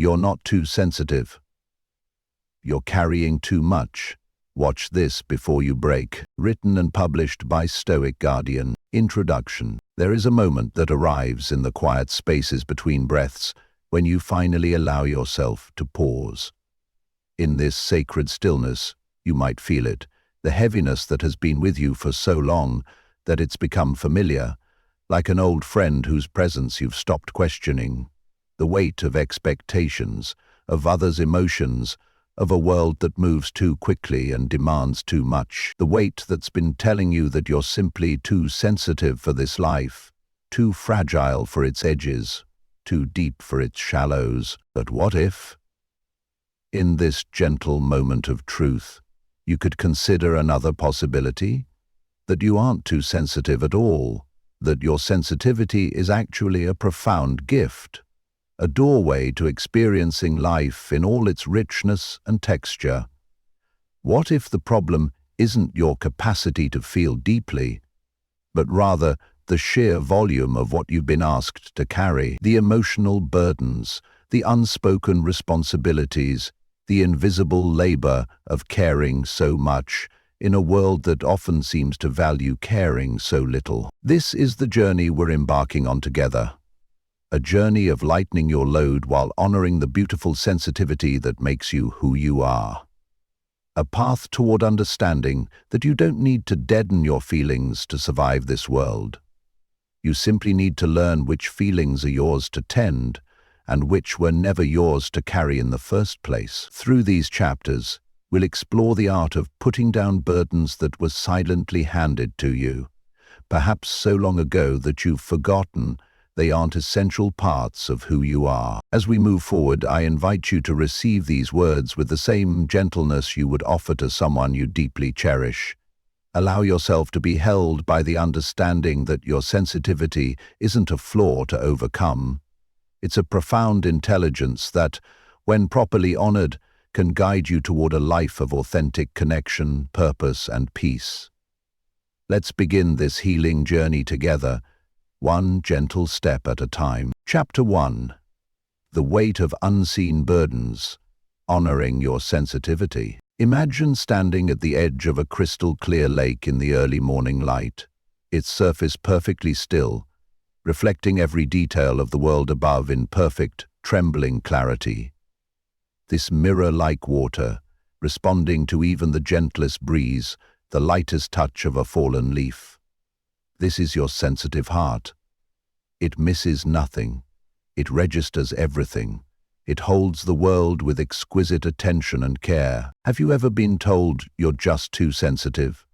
You're not too sensitive. You're carrying too much. Watch this before you break. Written and published by Stoic Guardian. Introduction. There is a moment that arrives in the quiet spaces between breaths when you finally allow yourself to pause. In this sacred stillness, you might feel it, the heaviness that has been with you for so long that it's become familiar, like an old friend whose presence you've stopped questioning. The weight of expectations, of others' emotions, of a world that moves too quickly and demands too much. The weight that's been telling you that you're simply too sensitive for this life, too fragile for its edges, too deep for its shallows. But what if, in this gentle moment of truth, you could consider another possibility? That you aren't too sensitive at all, that your sensitivity is actually a profound gift, a doorway to experiencing life in all its richness and texture. What if the problem isn't your capacity to feel deeply, but rather the sheer volume of what you've been asked to carry, the emotional burdens, the unspoken responsibilities, the invisible labor of caring so much in a world that often seems to value caring so little? This is the journey we're embarking on together. A journey of lightening your load while honoring the beautiful sensitivity that makes you who you are. A path toward understanding that you don't need to deaden your feelings to survive this world. You simply need to learn which feelings are yours to tend and which were never yours to carry in the first place. Through these chapters, we'll explore the art of putting down burdens that were silently handed to you, perhaps so long ago that you've forgotten they aren't essential parts of who you are. As we move forward, I invite you to receive these words with the same gentleness you would offer to someone you deeply cherish. Allow yourself to be held by the understanding that your sensitivity isn't a flaw to overcome. It's a profound intelligence that, when properly honored, can guide you toward a life of authentic connection, purpose, and peace. Let's begin this healing journey together, one gentle step at a time. Chapter 1. The Weight of Unseen Burdens. Honoring your sensitivity. Imagine standing at the edge of a crystal-clear lake in the early morning light, its surface perfectly still, reflecting every detail of the world above in perfect, trembling clarity. This mirror-like water, responding to even the gentlest breeze, the lightest touch of a fallen leaf. This is your sensitive heart. It misses nothing. It registers everything. It holds the world with exquisite attention and care. Have you ever been told you're just too sensitive?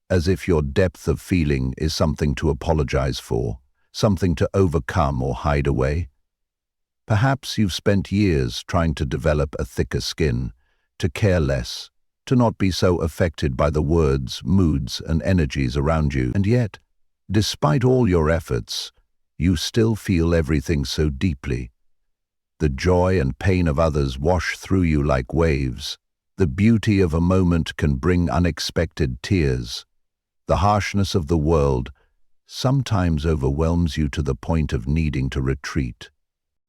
As if your depth of feeling is something to apologize for, something to overcome or hide away? Perhaps you've spent years trying to develop a thicker skin, to care less, to not be so affected by the words, moods, and energies around you. And yet, despite all your efforts, you still feel everything so deeply. The joy and pain of others wash through you like waves. The beauty of a moment can bring unexpected tears. The harshness of the world sometimes overwhelms you to the point of needing to retreat.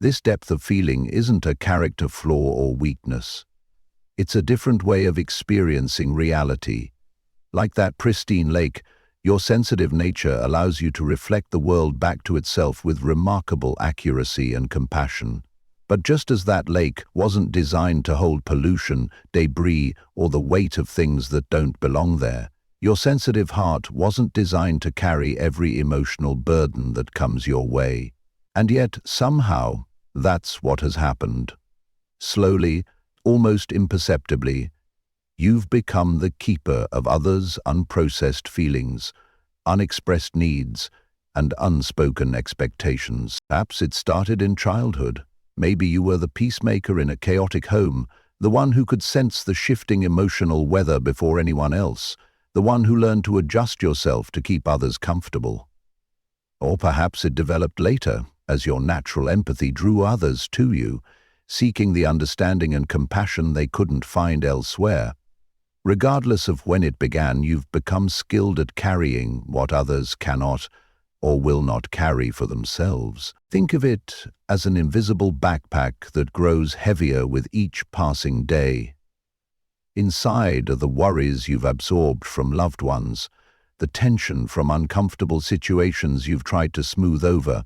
This depth of feeling isn't a character flaw or weakness. It's a different way of experiencing reality. Like that pristine lake, your sensitive nature allows you to reflect the world back to itself with remarkable accuracy and compassion. But just as that lake wasn't designed to hold pollution, debris, or the weight of things that don't belong there, your sensitive heart wasn't designed to carry every emotional burden that comes your way. And yet, somehow, that's what has happened. Slowly, almost imperceptibly, you've become the keeper of others' unprocessed feelings, unexpressed needs, and unspoken expectations. Perhaps it started in childhood. Maybe you were the peacemaker in a chaotic home, the one who could sense the shifting emotional weather before anyone else, the one who learned to adjust yourself to keep others comfortable. Or perhaps it developed later, as your natural empathy drew others to you, seeking the understanding and compassion they couldn't find elsewhere. Regardless of when it began, you've become skilled at carrying what others cannot, or will not carry for themselves. Think of it as an invisible backpack that grows heavier with each passing day. Inside are the worries you've absorbed from loved ones, the tension from uncomfortable situations you've tried to smooth over,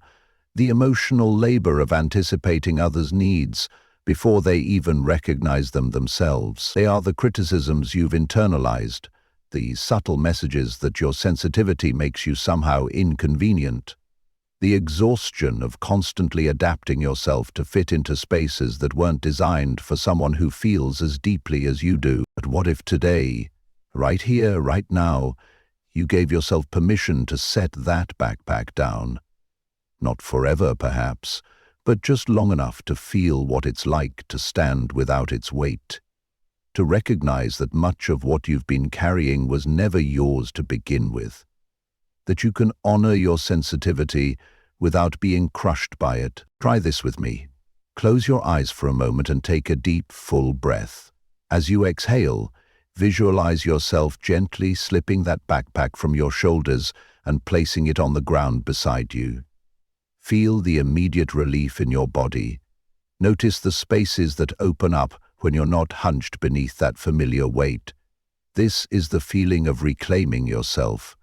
the emotional labor of anticipating others' needs before they even recognize them themselves. They are the criticisms you've internalized, the subtle messages that your sensitivity makes you somehow inconvenient, the exhaustion of constantly adapting yourself to fit into spaces that weren't designed for someone who feels as deeply as you do. But what if today, right here, right now, you gave yourself permission to set that backpack down? Not forever, perhaps, but just long enough to feel what it's like to stand without its weight, to recognize that much of what you've been carrying was never yours to begin with, that you can honor your sensitivity without being crushed by it. Try this with me. Close your eyes for a moment and take a deep, full breath. As you exhale, visualize yourself gently slipping that backpack from your shoulders and placing it on the ground beside you. Feel the immediate relief in your body. Notice the spaces that open up when you're not hunched beneath that familiar weight. This is the feeling of reclaiming yourself,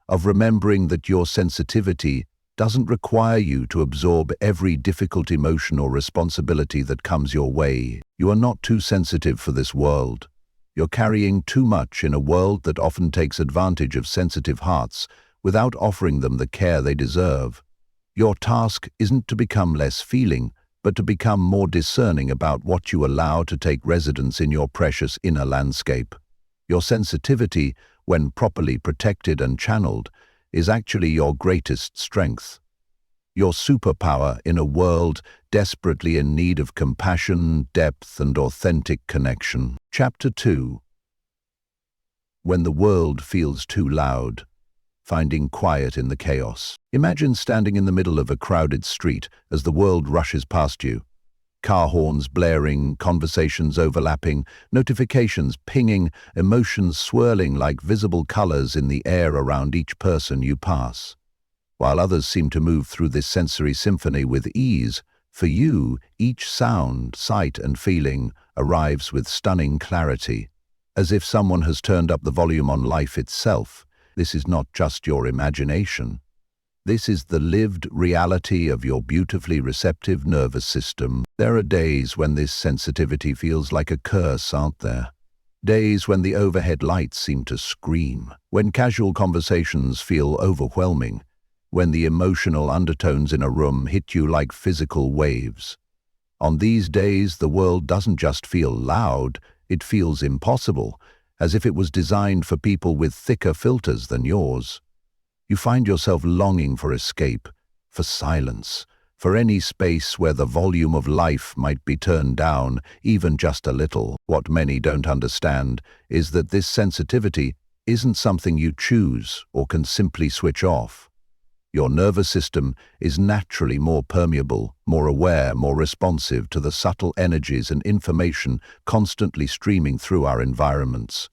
of remembering that your sensitivity doesn't require you to absorb every difficult emotion or responsibility that comes your way. You are not too sensitive for this world. You're carrying too much in a world that often takes advantage of sensitive hearts without offering them the care they deserve. Your task isn't to become less feeling, but to become more discerning about what you allow to take residence in your precious inner landscape. Your sensitivity, when properly protected and channeled, is actually your greatest strength. Your superpower in a world desperately in need of compassion, depth, and authentic connection. Chapter 2. When the world feels too loud. Finding quiet in the chaos. Imagine standing in the middle of a crowded street as the world rushes past you. Car horns blaring, conversations overlapping, notifications pinging, emotions swirling like visible colors in the air around each person you pass. While others seem to move through this sensory symphony with ease, for you, each sound, sight, and feeling arrives with stunning clarity, as if someone has turned up the volume on life itself. This is not just your imagination. This is the lived reality of your beautifully receptive nervous system. There are days when this sensitivity feels like a curse, aren't there? Days when the overhead lights seem to scream, when casual conversations feel overwhelming, when the emotional undertones in a room hit you like physical waves. On these days, the world doesn't just feel loud, it feels impossible, as if it was designed for people with thicker filters than yours. You find yourself longing for escape, for silence, for any space where the volume of life might be turned down, even just a little. What many don't understand is that this sensitivity isn't something you choose or can simply switch off. Your nervous system is naturally more permeable, more aware, more responsive to the subtle energies and information constantly streaming through our environments.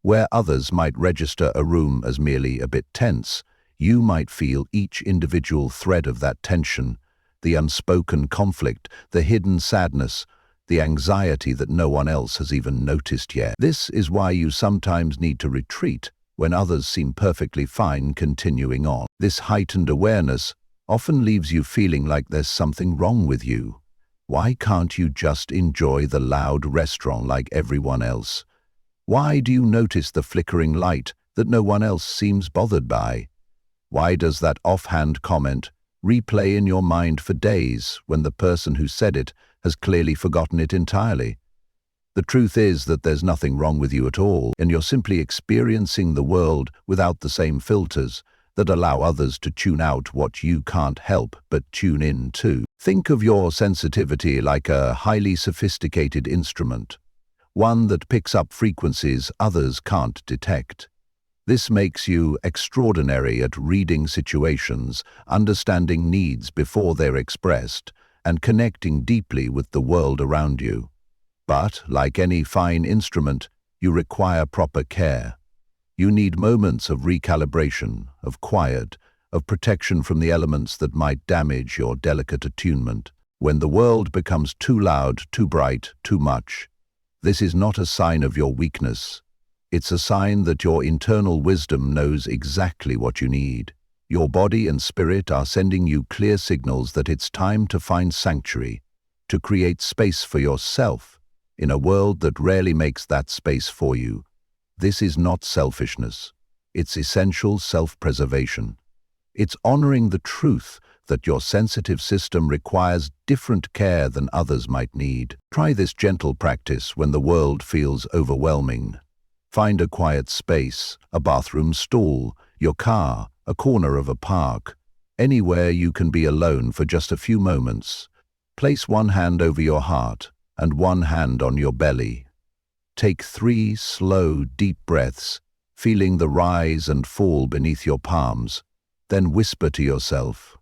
Where others might register a room as merely a bit tense, you might feel each individual thread of that tension, the unspoken conflict, the hidden sadness, the anxiety that no one else has even noticed yet. This is why you sometimes need to retreat when others seem perfectly fine continuing on. This heightened awareness often leaves you feeling like there's something wrong with you. Why can't you just enjoy the loud restaurant like everyone else? Why do you notice the flickering light that no one else seems bothered by? Why does that offhand comment replay in your mind for days when the person who said it has clearly forgotten it entirely? The truth is that there's nothing wrong with you at all, and you're simply experiencing the world without the same filters that allow others to tune out what you can't help but tune in to. Think of your sensitivity like a highly sophisticated instrument, one that picks up frequencies others can't detect. This makes you extraordinary at reading situations, understanding needs before they're expressed, and connecting deeply with the world around you. But, like any fine instrument, you require proper care. You need moments of recalibration, of quiet, of protection from the elements that might damage your delicate attunement. When the world becomes too loud, too bright, too much, this is not a sign of your weakness. It's a sign that your internal wisdom knows exactly what you need. Your body and spirit are sending you clear signals that it's time to find sanctuary, to create space for yourself in a world that rarely makes that space for you. This is not selfishness. It's essential self-preservation. It's honoring the truth that your sensitive system requires different care than others might need. Try this gentle practice when the world feels overwhelming. Find a quiet space, a bathroom stall, your car, a corner of a park, anywhere you can be alone for just a few moments. Place one hand over your heart and one hand on your belly. Take 3 slow, deep breaths, feeling the rise and fall beneath your palms. Then whisper to yourself,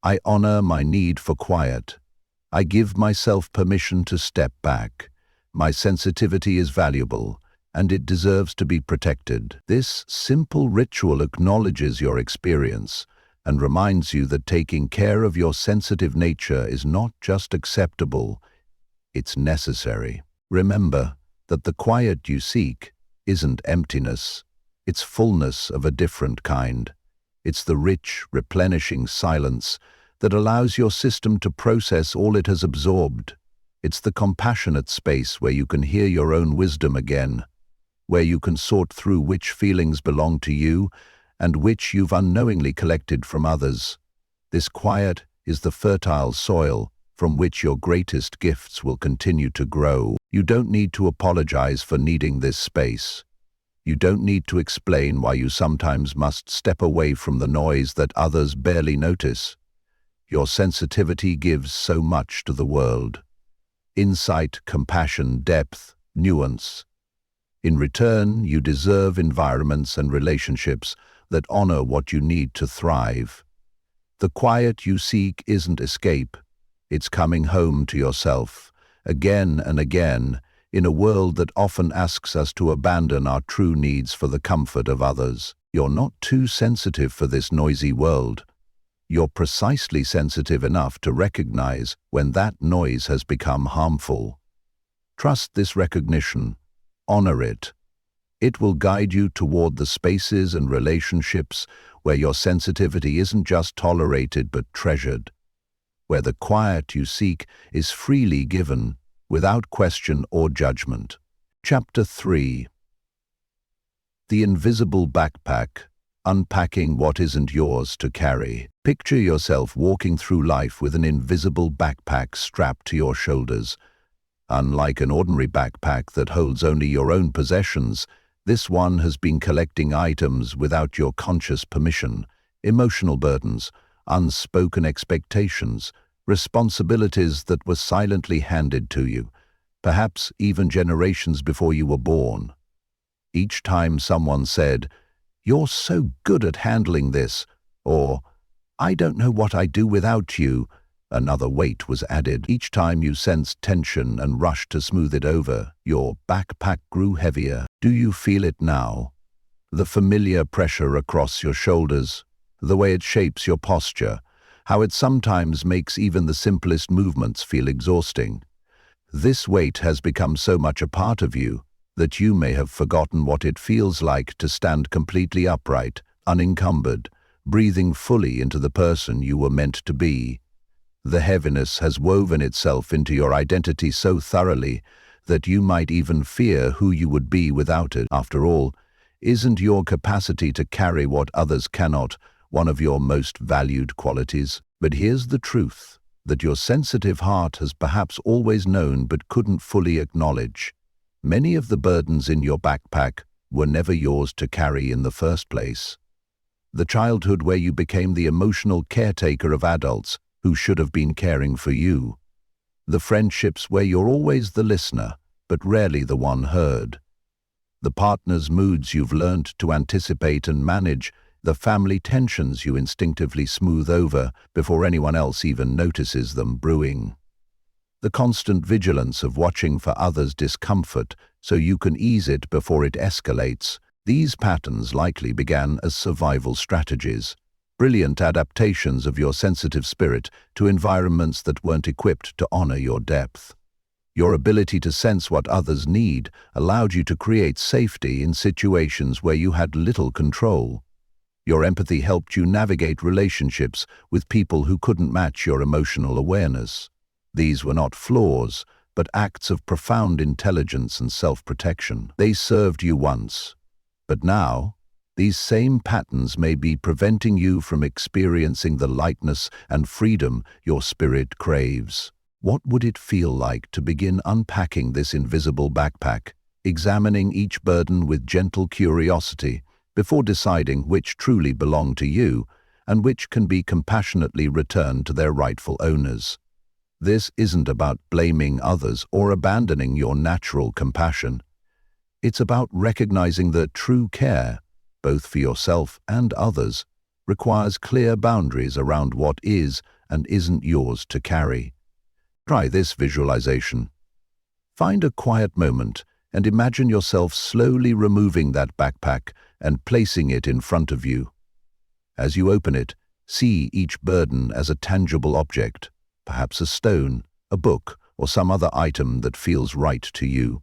"I honor my need for quiet. I give myself permission to step back. My sensitivity is valuable, and it deserves to be protected." This simple ritual acknowledges your experience and reminds you that taking care of your sensitive nature is not just acceptable, it's necessary. Remember that the quiet you seek isn't emptiness, it's fullness of a different kind. It's the rich, replenishing silence that allows your system to process all it has absorbed. It's the compassionate space where you can hear your own wisdom again, where you can sort through which feelings belong to you and which you've unknowingly collected from others. This quiet is the fertile soil from which your greatest gifts will continue to grow. You don't need to apologize for needing this space. You don't need to explain why you sometimes must step away from the noise that others barely notice. Your sensitivity gives so much to the world: insight, compassion, depth, nuance. In return, you deserve environments and relationships that honor what you need to thrive. The quiet you seek isn't escape, it's coming home to yourself, again and again, in a world that often asks us to abandon our true needs for the comfort of others. You're not too sensitive for this noisy world. You're precisely sensitive enough to recognize when that noise has become harmful. Trust this recognition. Honor it. It will guide you toward the spaces and relationships where your sensitivity isn't just tolerated but treasured, where the quiet you seek is freely given, without question or judgment. Chapter 3. The Invisible Backpack. Unpacking what isn't yours to carry. Picture yourself walking through life with an invisible backpack strapped to your shoulders. Unlike an ordinary backpack that holds only your own possessions, this one has been collecting items without your conscious permission: emotional burdens, unspoken expectations, responsibilities that were silently handed to you, perhaps even generations before you were born. Each time someone said, "You're so good at handling this," or "I don't know what I'd do without you," another weight was added. Each time you sensed tension and rushed to smooth it over, your backpack grew heavier. Do you feel it now? The familiar pressure across your shoulders, the way it shapes your posture, how it sometimes makes even the simplest movements feel exhausting. This weight has become so much a part of you that you may have forgotten what it feels like to stand completely upright, unencumbered, breathing fully into the person you were meant to be. The heaviness has woven itself into your identity so thoroughly that you might even fear who you would be without it. After all, isn't your capacity to carry what others cannot one of your most valued qualities? But here's the truth that your sensitive heart has perhaps always known but couldn't fully acknowledge. Many of the burdens in your backpack were never yours to carry in the first place. The childhood where you became the emotional caretaker of adults who should have been caring for you. The friendships where you're always the listener, but rarely the one heard. The partner's moods you've learned to anticipate and manage, the family tensions you instinctively smooth over before anyone else even notices them brewing. The constant vigilance of watching for others' discomfort so you can ease it before it escalates. These patterns likely began as survival strategies. brilliant adaptations of your sensitive spirit to environments that weren't equipped to honor your depth. Your ability to sense what others need allowed you to create safety in situations where you had little control. Your empathy helped you navigate relationships with people who couldn't match your emotional awareness. These were not flaws, but acts of profound intelligence and self-protection. They served you once, but now, these same patterns may be preventing you from experiencing the lightness and freedom your spirit craves. What would it feel like to begin unpacking this invisible backpack, examining each burden with gentle curiosity before deciding which truly belong to you and which can be compassionately returned to their rightful owners? This isn't about blaming others or abandoning your natural compassion. It's about recognizing that true care, both for yourself and others, requires clear boundaries around what is and isn't yours to carry. Try this visualization. Find a quiet moment and imagine yourself slowly removing that backpack and placing it in front of you. As you open it, see each burden as a tangible object, perhaps a stone, a book, or some other item that feels right to you.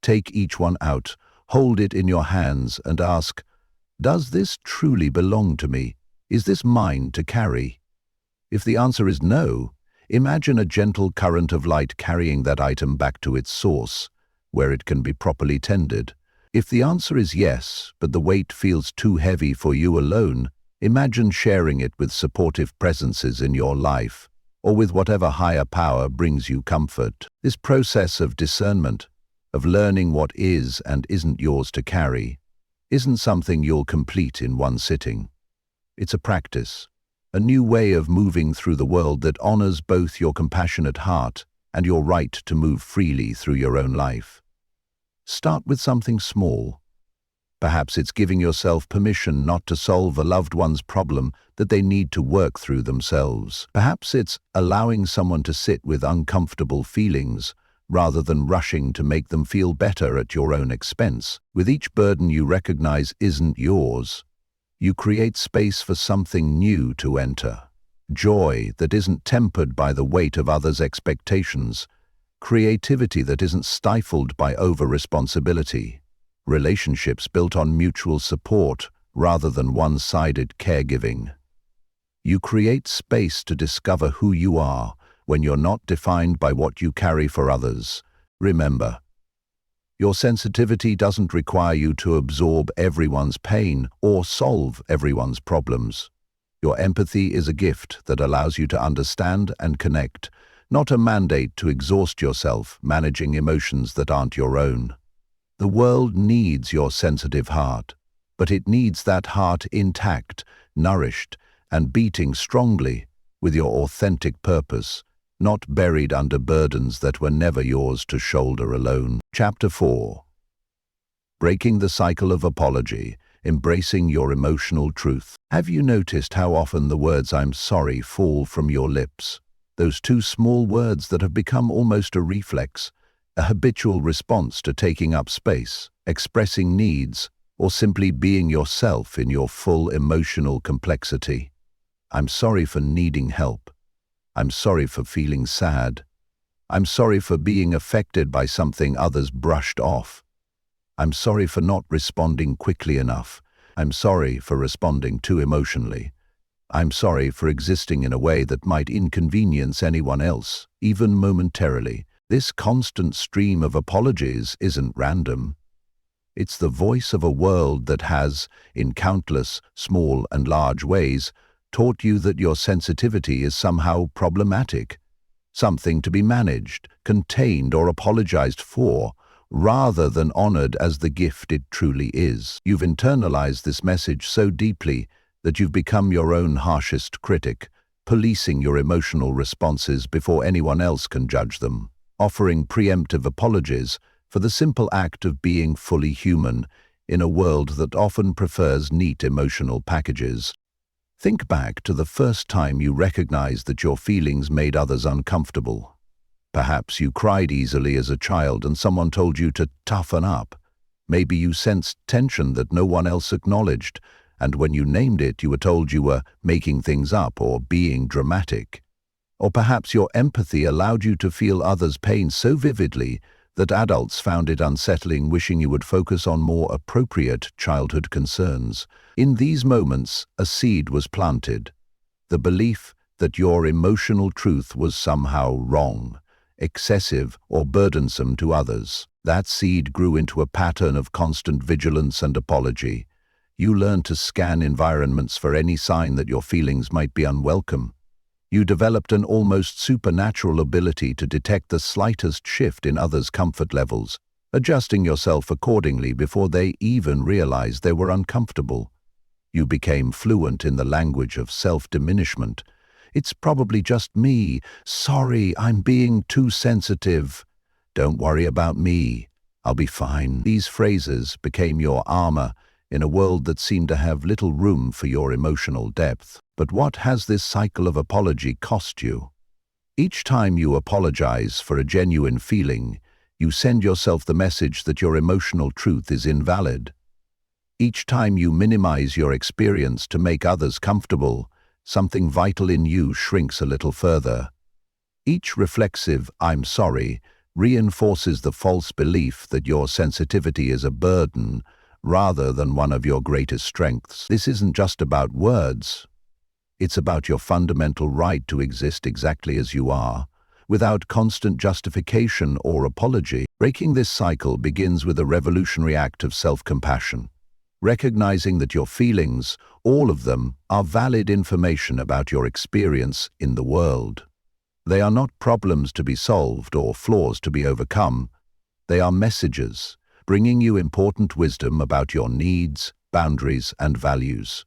Take each one out, hold it in your hands, and ask, does this truly belong to me? Is this mine to carry? If the answer is no, imagine a gentle current of light carrying that item back to its source, where it can be properly tended. If the answer is yes, but the weight feels too heavy for you alone, imagine sharing it with supportive presences in your life, or with whatever higher power brings you comfort. This process of discernment, of learning what is and isn't yours to carry, isn't something you'll complete in one sitting. It's a practice, a new way of moving through the world that honors both your compassionate heart and your right to move freely through your own life. Start with something small. Perhaps it's giving yourself permission not to solve a loved one's problem that they need to work through themselves. Perhaps it's allowing someone to sit with uncomfortable feelings rather than rushing to make them feel better at your own expense. With each burden you recognize isn't yours, you create space for something new to enter. Joy that isn't tempered by the weight of others' expectations. Creativity that isn't stifled by over-responsibility. Relationships built on mutual support rather than one-sided caregiving. You create space to discover who you are when you're not defined by what you carry for others. Remember, your sensitivity doesn't require you to absorb everyone's pain or solve everyone's problems. Your empathy is a gift that allows you to understand and connect, not a mandate to exhaust yourself managing emotions that aren't your own. The world needs your sensitive heart, but it needs that heart intact, nourished, and beating strongly with your authentic purpose, not buried under burdens that were never yours to shoulder alone. Chapter 4. Breaking the cycle of apology, embracing your emotional truth. Have you noticed how often the words "I'm sorry" fall from your lips? Those two small words that have become almost a reflex, a habitual response to taking up space, expressing needs, or simply being yourself in your full emotional complexity. I'm sorry for needing help. I'm sorry for feeling sad. I'm sorry for being affected by something others brushed off. I'm sorry for not responding quickly enough. I'm sorry for responding too emotionally. I'm sorry for existing in a way that might inconvenience anyone else, even momentarily. This constant stream of apologies isn't random. It's the voice of a world that has, in countless small and large ways, taught you that your sensitivity is somehow problematic, something to be managed, contained, or apologized for, rather than honored as the gift it truly is. You've internalized this message so deeply that you've become your own harshest critic, policing your emotional responses before anyone else can judge them, offering preemptive apologies for the simple act of being fully human in a world that often prefers neat emotional packages. Think back to the first time you recognized that your feelings made others uncomfortable. Perhaps you cried easily as a child and someone told you to toughen up. Maybe you sensed tension that no one else acknowledged, and when you named it, you were told you were making things up or being dramatic. Or perhaps your empathy allowed you to feel others' pain so vividly that adults found it unsettling, wishing you would focus on more appropriate childhood concerns. In these moments, a seed was planted. The belief that your emotional truth was somehow wrong, excessive, or burdensome to others. That seed grew into a pattern of constant vigilance and apology. You learned to scan environments for any sign that your feelings might be unwelcome. You developed an almost supernatural ability to detect the slightest shift in others' comfort levels, adjusting yourself accordingly before they even realized they were uncomfortable. You became fluent in the language of self-diminishment. "It's probably just me. Sorry, I'm being too sensitive. Don't worry about me. I'll be fine." These phrases became your armor in a world that seemed to have little room for your emotional depth. But what has this cycle of apology cost you? Each time you apologize for a genuine feeling, you send yourself the message that your emotional truth is invalid. Each time you minimize your experience to make others comfortable, something vital in you shrinks a little further. Each reflexive "I'm sorry" reinforces the false belief that your sensitivity is a burden rather than one of your greatest strengths. This isn't just about words. It's about your fundamental right to exist exactly as you are, without constant justification or apology. Breaking this cycle begins with a revolutionary act of self-compassion, recognizing that your feelings, all of them, are valid information about your experience in the world. They are not problems to be solved or flaws to be overcome. They are messages, bringing you important wisdom about your needs, boundaries, and values.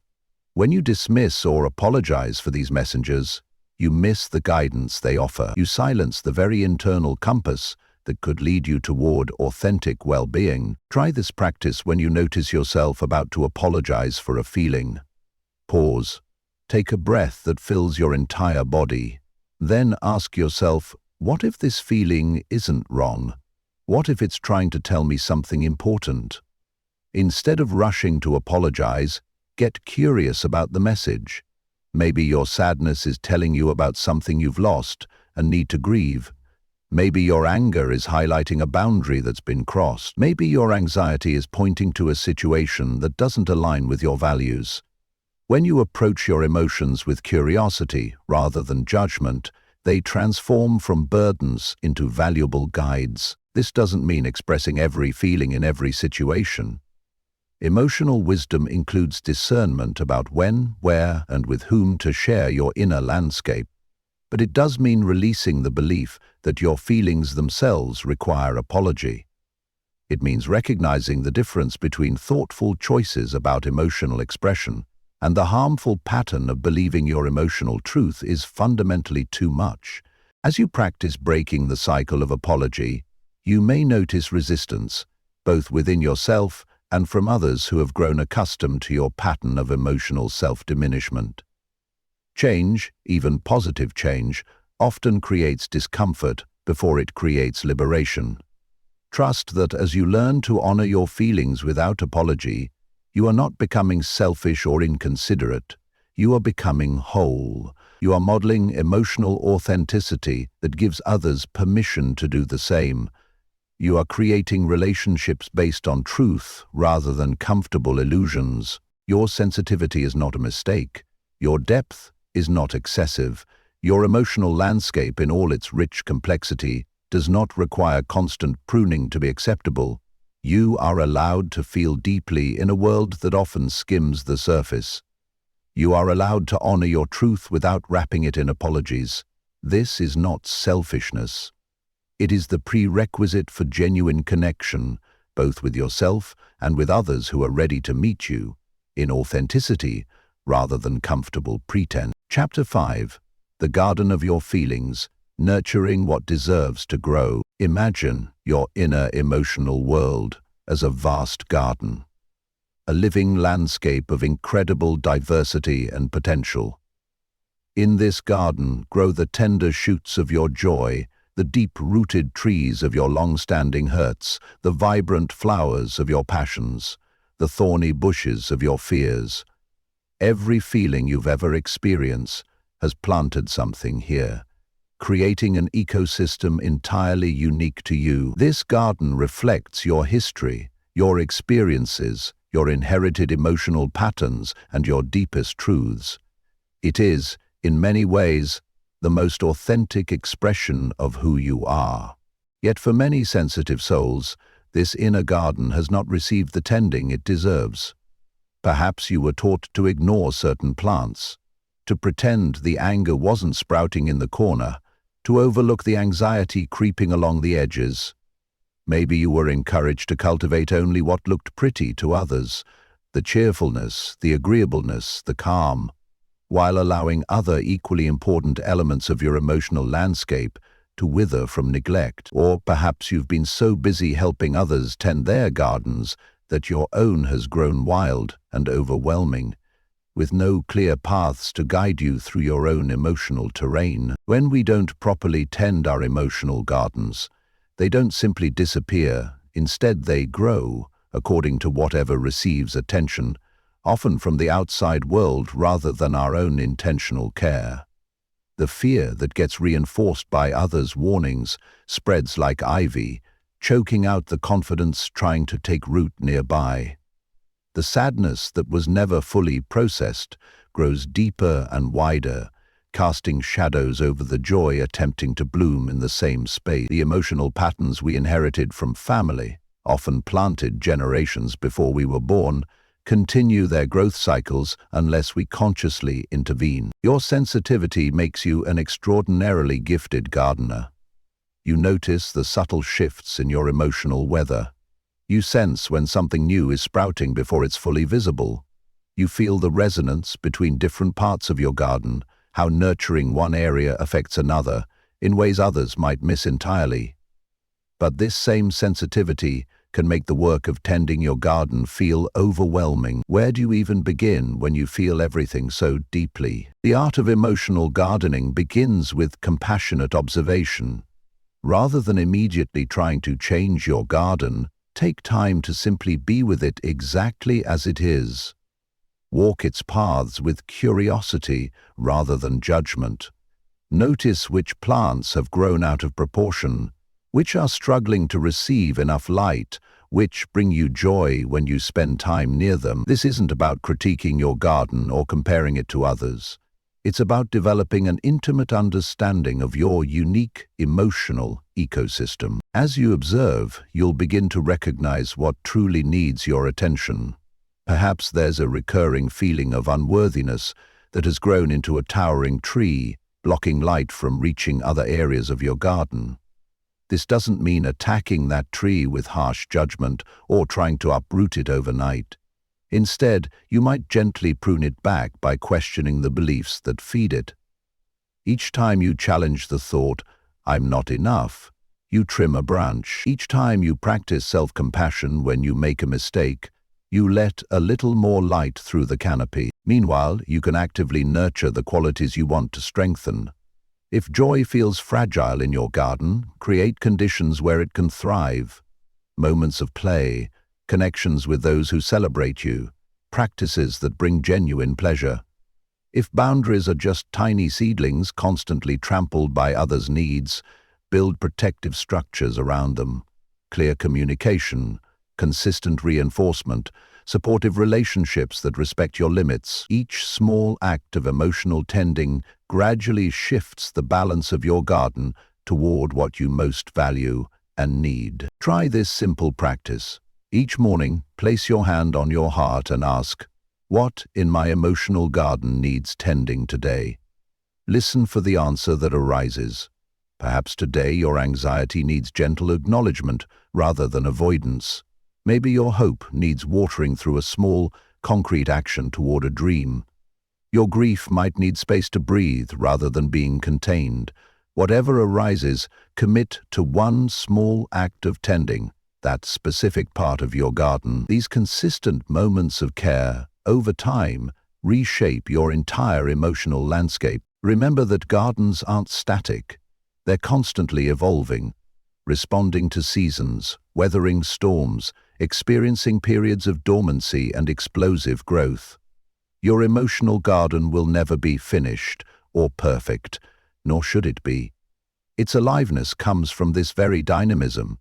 When you dismiss or apologize for these messengers, you miss the guidance they offer. You silence the very internal compass that could lead you toward authentic well-being. Try this practice when you notice yourself about to apologize for a feeling. Pause. Take a breath that fills your entire body. Then ask yourself, what if this feeling isn't wrong? What if it's trying to tell me something important? Instead of rushing to apologize, get curious about the message. Maybe your sadness is telling you about something you've lost and need to grieve. Maybe your anger is highlighting a boundary that's been crossed. Maybe your anxiety is pointing to a situation that doesn't align with your values. When you approach your emotions with curiosity rather than judgment, they transform from burdens into valuable guides. This doesn't mean expressing every feeling in every situation. Emotional wisdom includes discernment about when, where, and with whom to share your inner landscape. But it does mean releasing the belief that your feelings themselves require apology. It means recognizing the difference between thoughtful choices about emotional expression and the harmful pattern of believing your emotional truth is fundamentally too much. As you practice breaking the cycle of apology, you may notice resistance, both within yourself and from others who have grown accustomed to your pattern of emotional self-diminishment. Change, even positive change, often creates discomfort before it creates liberation. Trust that as you learn to honor your feelings without apology, you are not becoming selfish or inconsiderate. You are becoming whole. You are modeling emotional authenticity that gives others permission to do the same. You are creating relationships based on truth rather than comfortable illusions. Your sensitivity is not a mistake. Your depth is not excessive. Your emotional landscape in all its rich complexity does not require constant pruning to be acceptable. You are allowed to feel deeply in a world that often skims the surface. You are allowed to honor your truth without wrapping it in apologies. This is not selfishness. It is the prerequisite for genuine connection, both with yourself and with others who are ready to meet you in authenticity rather than comfortable pretense. Chapter 5. The Garden of Your Feelings, Nurturing What Deserves to Grow. Imagine your inner emotional world as a vast garden, a living landscape of incredible diversity and potential. In this garden grow the tender shoots of your joy, the deep-rooted trees of your long-standing hurts, the vibrant flowers of your passions, the thorny bushes of your fears. Every feeling you've ever experienced has planted something here, creating an ecosystem entirely unique to you. This garden reflects your history, your experiences, your inherited emotional patterns, and your deepest truths. It is, in many ways, the most authentic expression of who you are. Yet for many sensitive souls, this inner garden has not received the tending it deserves. Perhaps you were taught to ignore certain plants, to pretend the anger wasn't sprouting in the corner, to overlook the anxiety creeping along the edges. Maybe you were encouraged to cultivate only what looked pretty to others, the cheerfulness, the agreeableness, the calm, while allowing other equally important elements of your emotional landscape to wither from neglect. Or perhaps you've been so busy helping others tend their gardens that your own has grown wild and overwhelming, with no clear paths to guide you through your own emotional terrain. When we don't properly tend our emotional gardens, they don't simply disappear. Instead, they grow according to whatever receives attention, often from the outside world rather than our own intentional care. The fear that gets reinforced by others' warnings spreads like ivy, choking out the confidence trying to take root nearby. The sadness that was never fully processed grows deeper and wider, casting shadows over the joy attempting to bloom in the same space. The emotional patterns we inherited from family, often planted generations before we were born, continue their growth cycles unless we consciously intervene. Your sensitivity makes you an extraordinarily gifted gardener. You notice the subtle shifts in your emotional weather. You sense when something new is sprouting before it's fully visible. You feel the resonance between different parts of your garden, how nurturing one area affects another, in ways others might miss entirely. But this same sensitivity can make the work of tending your garden feel overwhelming. Where do you even begin when you feel everything so deeply? The art of emotional gardening begins with compassionate observation. Rather than immediately trying to change your garden, take time to simply be with it exactly as it is. Walk its paths with curiosity rather than judgment. Notice which plants have grown out of proportion, which are struggling to receive enough light, which bring you joy when you spend time near them. This isn't about critiquing your garden or comparing it to others. It's about developing an intimate understanding of your unique emotional ecosystem. As you observe, you'll begin to recognize what truly needs your attention. Perhaps there's a recurring feeling of unworthiness that has grown into a towering tree, blocking light from reaching other areas of your garden. This doesn't mean attacking that tree with harsh judgment or trying to uproot it overnight. Instead, you might gently prune it back by questioning the beliefs that feed it. Each time you challenge the thought, "I'm not enough," you trim a branch. Each time you practice self-compassion when you make a mistake, you let a little more light through the canopy. Meanwhile, you can actively nurture the qualities you want to strengthen. If joy feels fragile in your garden, create conditions where it can thrive. Moments of play, connections with those who celebrate you, practices that bring genuine pleasure. If boundaries are just tiny seedlings constantly trampled by others' needs, build protective structures around them. Clear communication, consistent reinforcement, supportive relationships that respect your limits. Each small act of emotional tending gradually shifts the balance of your garden toward what you most value and need. Try this simple practice. Each morning, place your hand on your heart and ask, "What in my emotional garden needs tending today?" Listen for the answer that arises. Perhaps today your anxiety needs gentle acknowledgement rather than avoidance. Maybe your hope needs watering through a small, concrete action toward a dream. Your grief might need space to breathe rather than being contained. Whatever arises, commit to one small act of tending that specific part of your garden. These consistent moments of care, over time, reshape your entire emotional landscape. Remember that gardens aren't static. They're constantly evolving, responding to seasons, weathering storms, experiencing periods of dormancy and explosive growth. Your emotional garden will never be finished or perfect, nor should it be. Its aliveness comes from this very dynamism.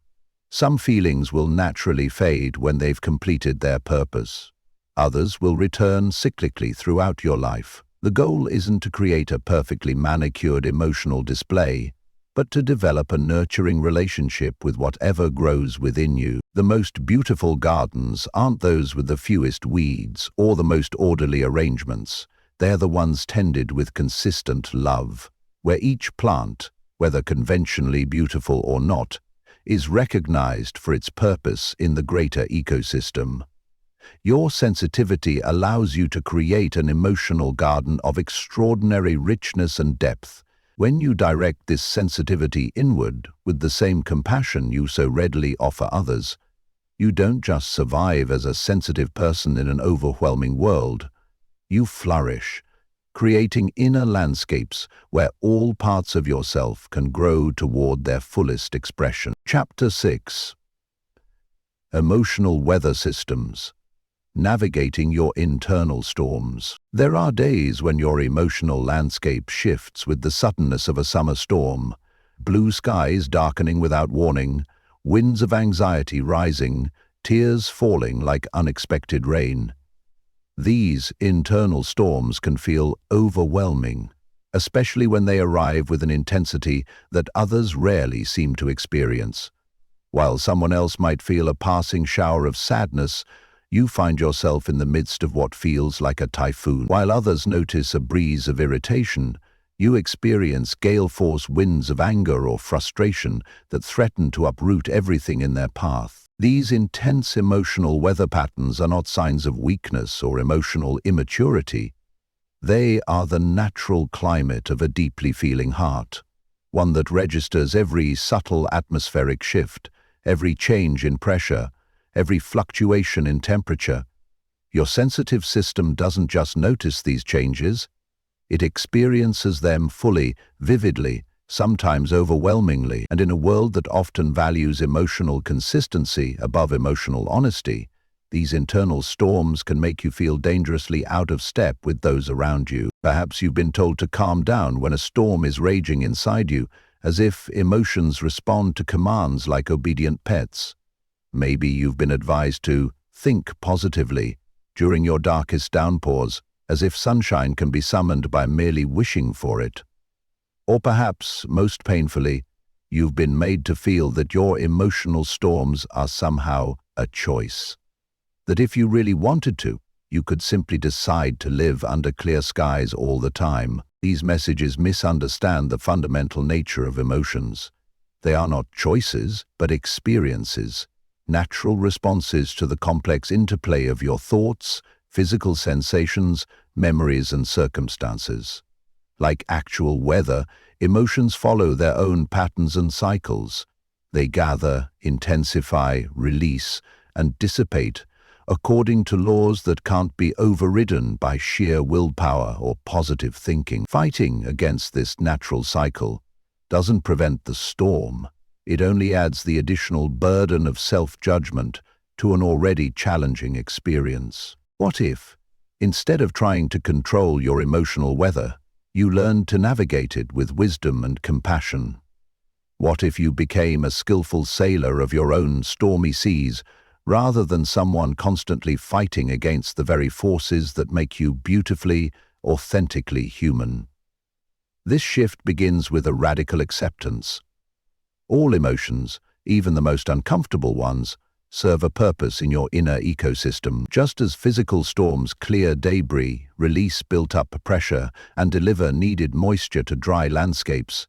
Some feelings will naturally fade when they've completed their purpose. Others will return cyclically throughout your life. The goal isn't to create a perfectly manicured emotional display, but to develop a nurturing relationship with whatever grows within you. The most beautiful gardens aren't those with the fewest weeds or the most orderly arrangements. They're the ones tended with consistent love, where each plant, whether conventionally beautiful or not, is recognized for its purpose in the greater ecosystem. Your sensitivity allows you to create an emotional garden of extraordinary richness and depth. When you direct this sensitivity inward with the same compassion you so readily offer others, you don't just survive as a sensitive person in an overwhelming world. You flourish, creating inner landscapes where all parts of yourself can grow toward their fullest expression. Chapter 6. Emotional Weather Systems. Navigating your internal storms. There are days when your emotional landscape shifts with the suddenness of a summer storm, blue skies darkening without warning, winds of anxiety rising, tears falling like unexpected rain. These internal storms can feel overwhelming, especially when they arrive with an intensity that others rarely seem to experience. While someone else might feel a passing shower of sadness, you find yourself in the midst of what feels like a typhoon. While others notice a breeze of irritation, you experience gale-force winds of anger or frustration that threaten to uproot everything in their path. These intense emotional weather patterns are not signs of weakness or emotional immaturity. They are the natural climate of a deeply feeling heart, one that registers every subtle atmospheric shift, every change in pressure, every fluctuation in temperature. Your sensitive system doesn't just notice these changes, it experiences them fully, vividly, sometimes overwhelmingly. And in a world that often values emotional consistency above emotional honesty, these internal storms can make you feel dangerously out of step with those around you. Perhaps you've been told to calm down when a storm is raging inside you, as if emotions respond to commands like obedient pets. Maybe you've been advised to think positively during your darkest downpours, as if sunshine can be summoned by merely wishing for it. Or perhaps, most painfully, you've been made to feel that your emotional storms are somehow a choice. That if you really wanted to, you could simply decide to live under clear skies all the time. These messages misunderstand the fundamental nature of emotions. They are not choices, but experiences. Natural responses to the complex interplay of your thoughts, physical sensations, memories, and circumstances. Like actual weather, emotions follow their own patterns and cycles. They gather, intensify, release, and dissipate according to laws that can't be overridden by sheer willpower or positive thinking. Fighting against this natural cycle doesn't prevent the storm. It only adds the additional burden of self-judgment to an already challenging experience. What if, instead of trying to control your emotional weather, you learned to navigate it with wisdom and compassion? What if you became a skillful sailor of your own stormy seas, rather than someone constantly fighting against the very forces that make you beautifully, authentically human? This shift begins with a radical acceptance. All emotions, even the most uncomfortable ones, serve a purpose in your inner ecosystem. Just as physical storms clear debris, release built-up pressure, and deliver needed moisture to dry landscapes,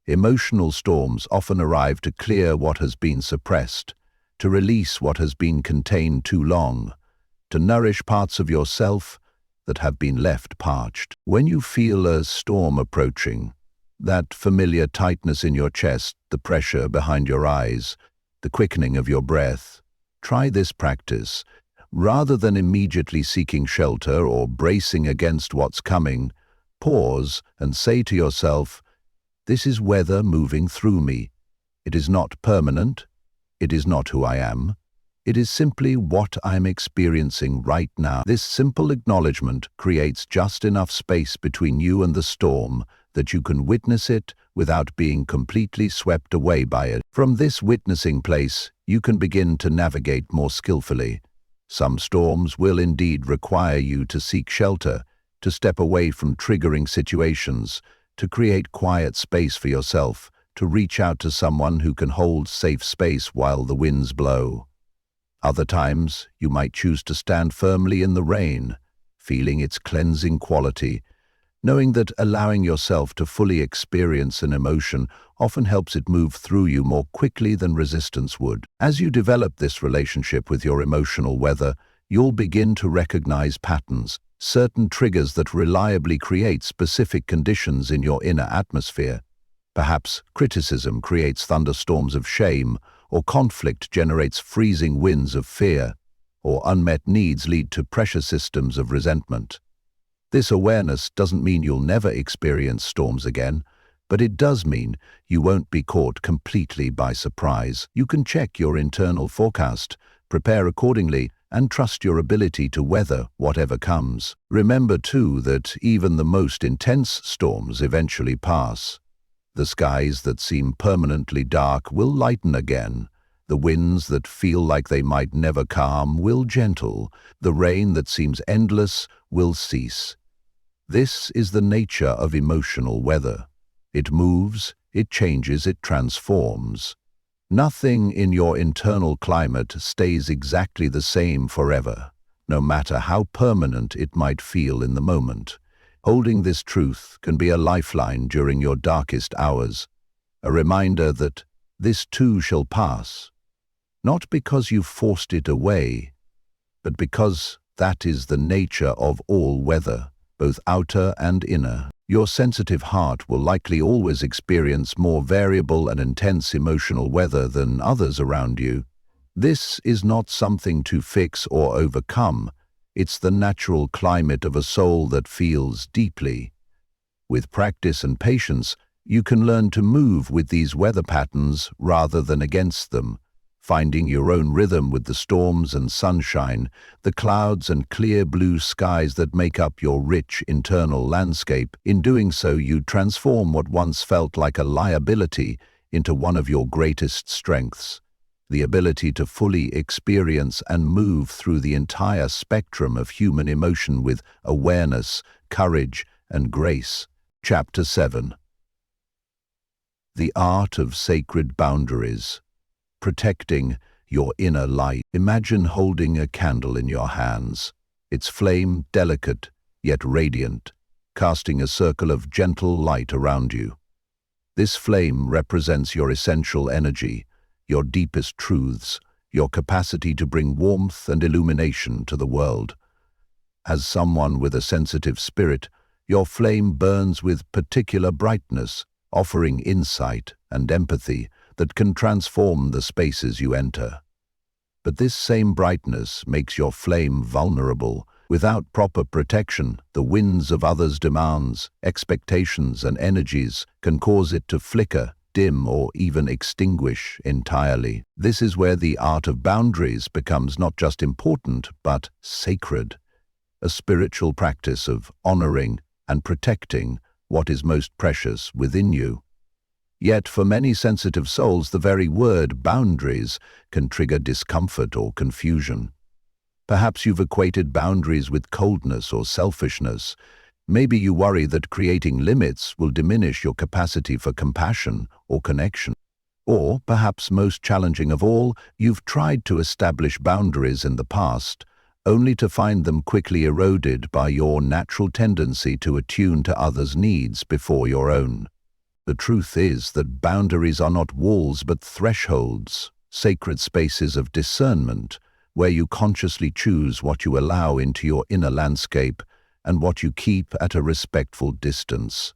emotional storms often arrive to clear what has been suppressed, to release what has been contained too long, to nourish parts of yourself that have been left parched. When you feel a storm approaching, that familiar tightness in your chest, the pressure behind your eyes, the quickening of your breath, try this practice. Rather than immediately seeking shelter or bracing against what's coming, pause and say to yourself, "This is weather moving through me. It is not permanent. It is not who I am. It is simply what I'm experiencing right now. This simple acknowledgement creates just enough space between you and the storm that you can witness it without being completely swept away by it. From this witnessing place, you can begin to navigate more skillfully. Some storms will indeed require you to seek shelter, to step away from triggering situations, to create quiet space for yourself, to reach out to someone who can hold safe space while the winds blow. Other times, you might choose to stand firmly in the rain, feeling its cleansing quality, knowing that allowing yourself to fully experience an emotion often helps it move through you more quickly than resistance would. As you develop this relationship with your emotional weather, you'll begin to recognize patterns, certain triggers that reliably create specific conditions in your inner atmosphere. Perhaps criticism creates thunderstorms of shame, or conflict generates freezing winds of fear, or unmet needs lead to pressure systems of resentment. This awareness doesn't mean you'll never experience storms again, but it does mean you won't be caught completely by surprise. You can check your internal forecast, prepare accordingly, and trust your ability to weather whatever comes. Remember, too, that even the most intense storms eventually pass. The skies that seem permanently dark will lighten again. The winds that feel like they might never calm will gentle. The rain that seems endless will cease. This is the nature of emotional weather. It moves, it changes, it transforms. Nothing in your internal climate stays exactly the same forever, no matter how permanent it might feel in the moment. Holding this truth can be a lifeline during your darkest hours, a reminder that this too shall pass, not because you've forced it away, but because that is the nature of all weather, both outer and inner. Your sensitive heart will likely always experience more variable and intense emotional weather than others around you. This is not something to fix or overcome. It's the natural climate of a soul that feels deeply. With practice and patience, you can learn to move with these weather patterns rather than against them, finding your own rhythm with the storms and sunshine, the clouds and clear blue skies that make up your rich internal landscape. In doing so, you transform what once felt like a liability into one of your greatest strengths, the ability to fully experience and move through the entire spectrum of human emotion with awareness, courage, and grace. Chapter 7. The Art of Sacred Boundaries. Protecting your inner light. Imagine holding a candle in your hands, its flame delicate yet radiant, casting a circle of gentle light around you. This flame represents your essential energy, your deepest truths, your capacity to bring warmth and illumination to the world. As someone with a sensitive spirit, your flame burns with particular brightness, offering insight and empathy that can transform the spaces you enter. But this same brightness makes your flame vulnerable. Without proper protection, the winds of others' demands, expectations, and energies can cause it to flicker, dim, or even extinguish entirely. This is where the art of boundaries becomes not just important, but sacred, a spiritual practice of honoring and protecting what is most precious within you. Yet for many sensitive souls, the very word boundaries can trigger discomfort or confusion. Perhaps you've equated boundaries with coldness or selfishness. Maybe you worry that creating limits will diminish your capacity for compassion or connection. Or, perhaps most challenging of all, you've tried to establish boundaries in the past, only to find them quickly eroded by your natural tendency to attune to others' needs before your own. The truth is that boundaries are not walls but thresholds, sacred spaces of discernment, where you consciously choose what you allow into your inner landscape and what you keep at a respectful distance.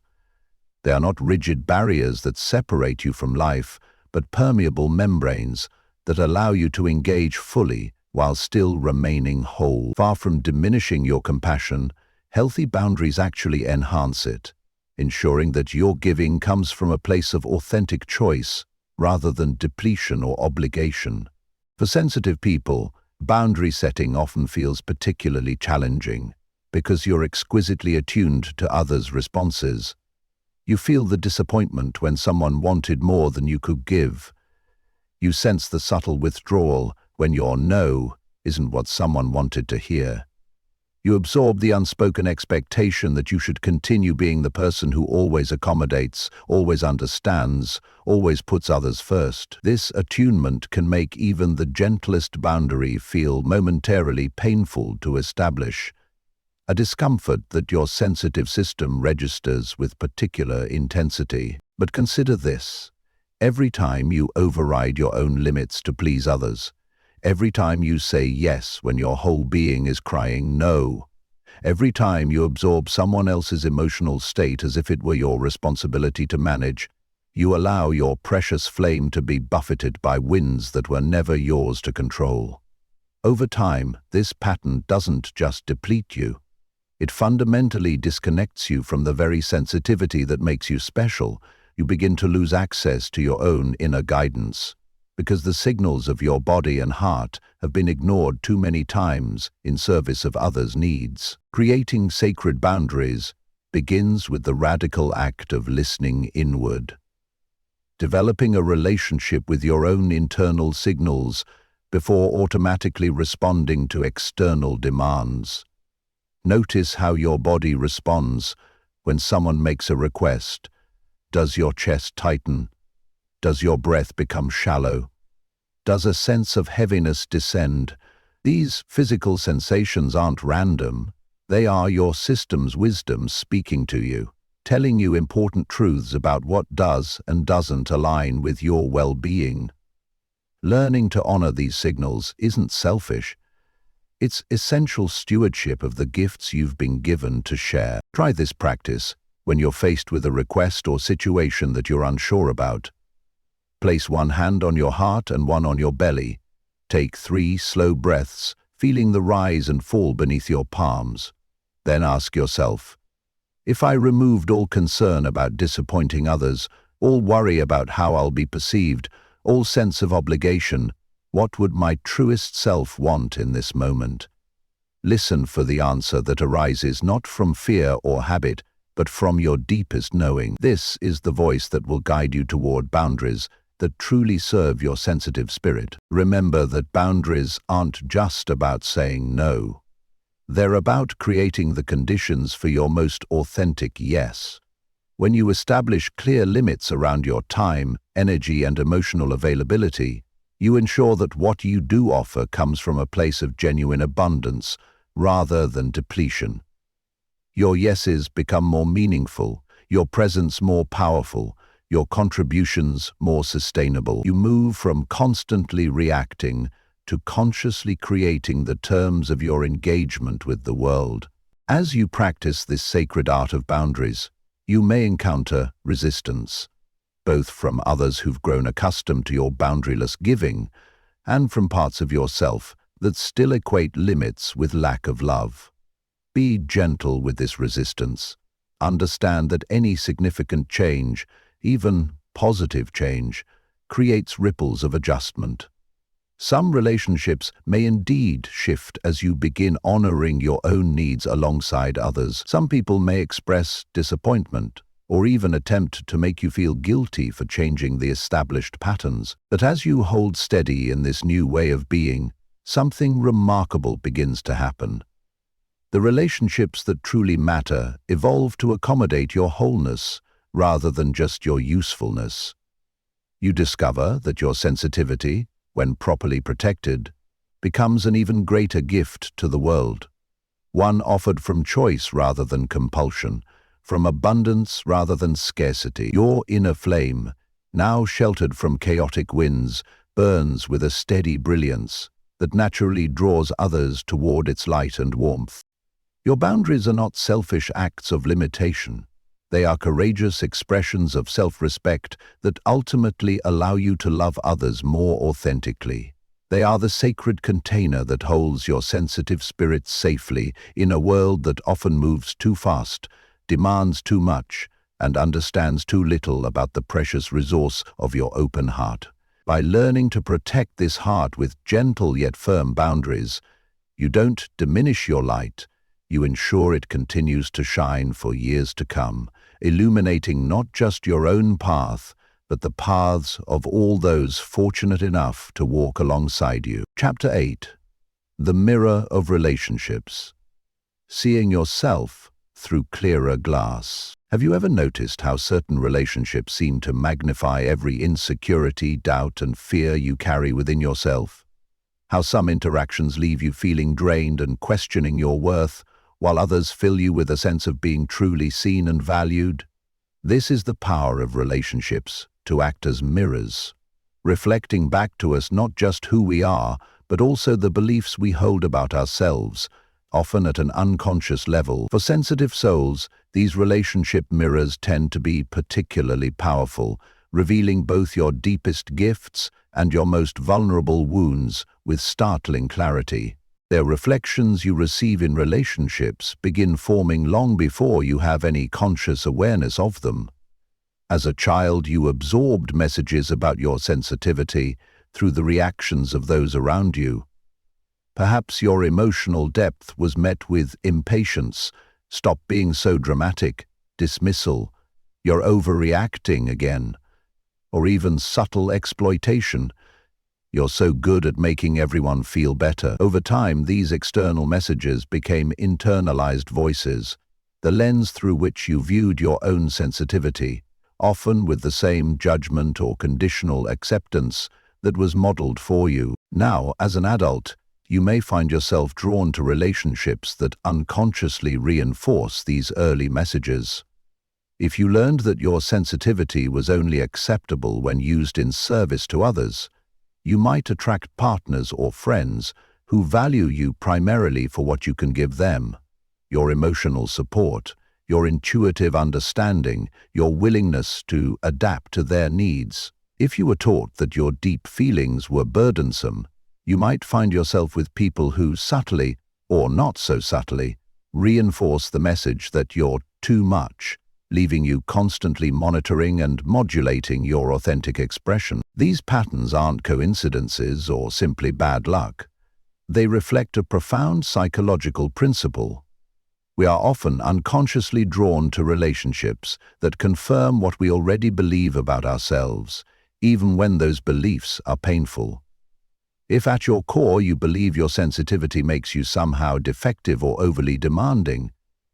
They are not rigid barriers that separate you from life, but permeable membranes that allow you to engage fully while still remaining whole. Far from diminishing your compassion, healthy boundaries actually enhance it, ensuring that your giving comes from a place of authentic choice rather than depletion or obligation. For sensitive people, boundary setting often feels particularly challenging because you're exquisitely attuned to others' responses. You feel the disappointment when someone wanted more than you could give. You sense the subtle withdrawal when your no isn't what someone wanted to hear. You absorb the unspoken expectation that you should continue being the person who always accommodates, always understands, always puts others first. This attunement can make even the gentlest boundary feel momentarily painful to establish, a discomfort that your sensitive system registers with particular intensity. But consider this: every time you override your own limits to please others, every time you say yes when your whole being is crying no, every time you absorb someone else's emotional state as if it were your responsibility to manage, you allow your precious flame to be buffeted by winds that were never yours to control. Over time, this pattern doesn't just deplete you. It fundamentally disconnects you from the very sensitivity that makes you special. You begin to lose access to your own inner guidance, because the signals of your body and heart have been ignored too many times in service of others' needs. Creating sacred boundaries begins with the radical act of listening inward, developing a relationship with your own internal signals before automatically responding to external demands. Notice how your body responds when someone makes a request. Does your chest tighten? Does your breath become shallow? Does a sense of heaviness descend? These physical sensations aren't random. They are your system's wisdom speaking to you, telling you important truths about what does and doesn't align with your well-being. Learning to honor these signals isn't selfish. It's essential stewardship of the gifts you've been given to share. Try this practice when you're faced with a request or situation that you're unsure about. Place one hand on your heart and one on your belly. Take 3 slow breaths, feeling the rise and fall beneath your palms. Then ask yourself, if I removed all concern about disappointing others, all worry about how I'll be perceived, all sense of obligation, what would my truest self want in this moment? Listen for the answer that arises not from fear or habit, but from your deepest knowing. This is the voice that will guide you toward boundaries that truly serve your sensitive spirit. Remember that boundaries aren't just about saying no. They're about creating the conditions for your most authentic yes. When you establish clear limits around your time, energy, and emotional availability, you ensure that what you do offer comes from a place of genuine abundance rather than depletion. Your yeses become more meaningful, your presence more powerful, your contributions more sustainable. You move from constantly reacting to consciously creating the terms of your engagement with the world. As you practice this sacred art of boundaries, you may encounter resistance, both from others who've grown accustomed to your boundaryless giving, and from parts of yourself that still equate limits with lack of love. Be gentle with this resistance. Understand that any significant change, even positive change, creates ripples of adjustment. Some relationships may indeed shift as you begin honoring your own needs alongside others. Some people may express disappointment or even attempt to make you feel guilty for changing the established patterns. But as you hold steady in this new way of being, something remarkable begins to happen. The relationships that truly matter evolve to accommodate your wholeness rather than just your usefulness. You discover that your sensitivity, when properly protected, becomes an even greater gift to the world, one offered from choice rather than compulsion, from abundance rather than scarcity. Your inner flame, now sheltered from chaotic winds, burns with a steady brilliance that naturally draws others toward its light and warmth. Your boundaries are not selfish acts of limitation. They are courageous expressions of self-respect that ultimately allow you to love others more authentically. They are the sacred container that holds your sensitive spirit safely in a world that often moves too fast, demands too much, and understands too little about the precious resource of your open heart. By learning to protect this heart with gentle yet firm boundaries, you don't diminish your light, you ensure it continues to shine for years to come, illuminating not just your own path, but the paths of all those fortunate enough to walk alongside you. Chapter 8. The Mirror of Relationships. Seeing yourself through clearer glass. Have you ever noticed how certain relationships seem to magnify every insecurity, doubt, and fear you carry within yourself? How some interactions leave you feeling drained and questioning your worth, while others fill you with a sense of being truly seen and valued? This is the power of relationships, to act as mirrors, reflecting back to us not just who we are, but also the beliefs we hold about ourselves, often at an unconscious level. For sensitive souls, these relationship mirrors tend to be particularly powerful, revealing both your deepest gifts and your most vulnerable wounds with startling clarity. Their reflections you receive in relationships begin forming long before you have any conscious awareness of them. As a child, you absorbed messages about your sensitivity through the reactions of those around you. Perhaps your emotional depth was met with impatience, "Stop being so dramatic," dismissal, "You're overreacting again," or even subtle exploitation, "You're so good at making everyone feel better." Over time, these external messages became internalized voices, the lens through which you viewed your own sensitivity, often with the same judgment or conditional acceptance that was modeled for you. Now, as an adult, you may find yourself drawn to relationships that unconsciously reinforce these early messages. If you learned that your sensitivity was only acceptable when used in service to others, you might attract partners or friends who value you primarily for what you can give them: your emotional support, your intuitive understanding, your willingness to adapt to their needs. If you were taught that your deep feelings were burdensome, you might find yourself with people who subtly, or not so subtly, reinforce the message that you're too much, leaving you constantly monitoring and modulating your authentic expression. These patterns aren't coincidences or simply bad luck. They reflect a profound psychological principle. We are often unconsciously drawn to relationships that confirm what we already believe about ourselves, even when those beliefs are painful. If at your core you believe your sensitivity makes you somehow defective or overly demanding,